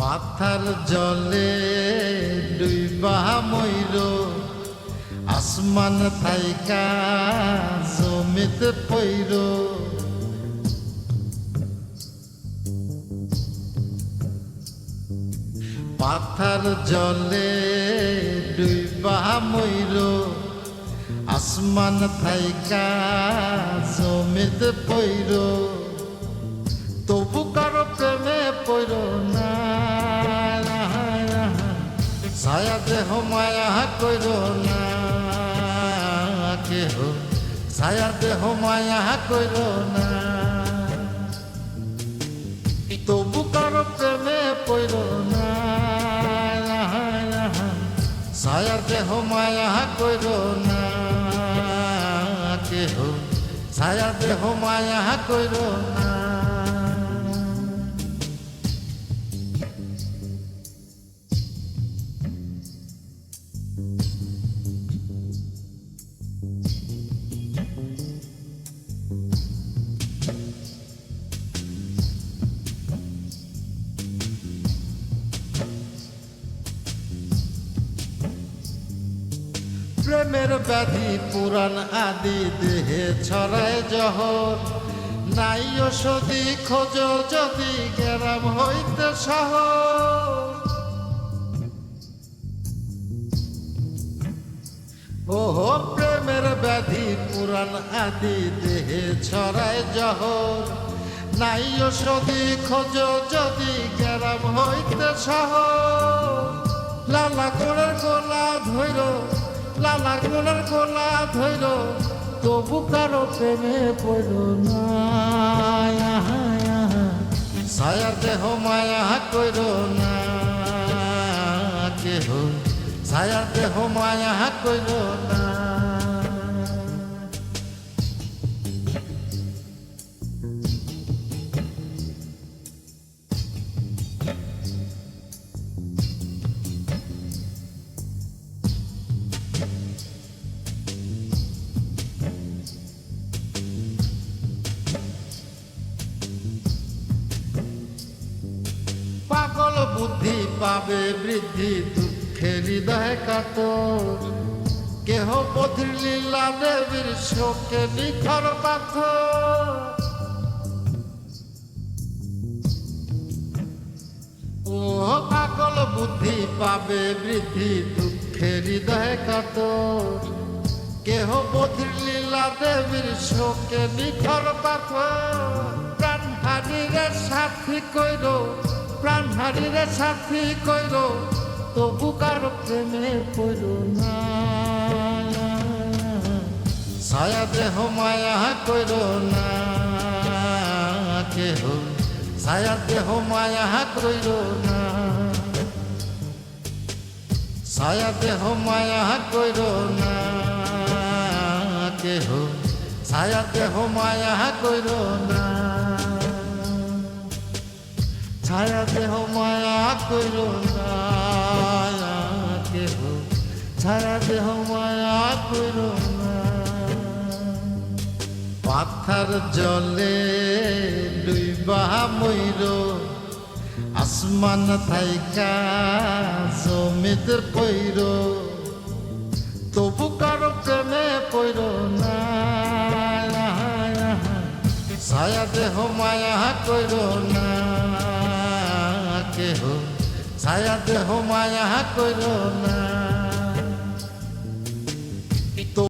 পাথার জলে ডুইবা ময়ূর আসমান থাইকা জমিতে পইর পাথার জলে ডুইবা ময়ূর আসমান থাইকা জমিতে পইর তবু কারো প্রেমে পইর না ছায়া দেহ মায়া কইর না কেহ ছায়া দেহ মায়া কইর না তবু কারো প্রেমে পইর না ছায়া দেহ মায়া কইর না কেহ ছায়া দেহ মায়া কইর না প্রেমের ব্যাধি পুরাণ আদি দেহে ছড়ায় জহর নাই ওষুধি খোঁজ যদি গেরাম হইতে শহর ওহো প্রেমের ব্যাধি পুরাণ আদি দেহে ছড়ায় জহর নাই ওষুধি খোঁজ যদি গেরাম হইতে শহর লালা গোড়ের গোলা ধৈর লালা গোলার গোলা ধৈর তবু কারো প্রেমে পড়ল না ছায়া দেহ মায়া কইর না কেহ ছায়া দেহ মায়া কইর না পাগল বুদ্ধি পাবে বৃদ্ধি দুঃখের হৃদয় কাতর কেহ বধির লীলা দেবীর শোকে নিখর পাথর ও পাগল বুদ্ধি পাবে বৃদ্ধি দুঃখের হৃদয় কাতর কেহ বধির লীলা দেবীর শোকে নিখর পাথর প্রাণ হারিরে সাথী কইর প্রাণ হারিরে সাথী কইর তবু কারো প্রেমে পড়ল না ছায়া দেহ মায়া কইর না কেহ ছায়া দেহ মায়া কইর না ছায়া দেহ মায়া কইর না কেহ ছায়া দেহ মায়া কইর না ছায়া দেহ মায়া কইর না কেহ ছায়া দেহ মায়া কইর না পাথার জলে ডুইবা ময়ূর আসমান থাইকা জমিতে পইর তবু কারো প্রেমে পইর না ছায়া দেহ মায়া কইর না কেহ ছায়া দেহ মায়া কইর না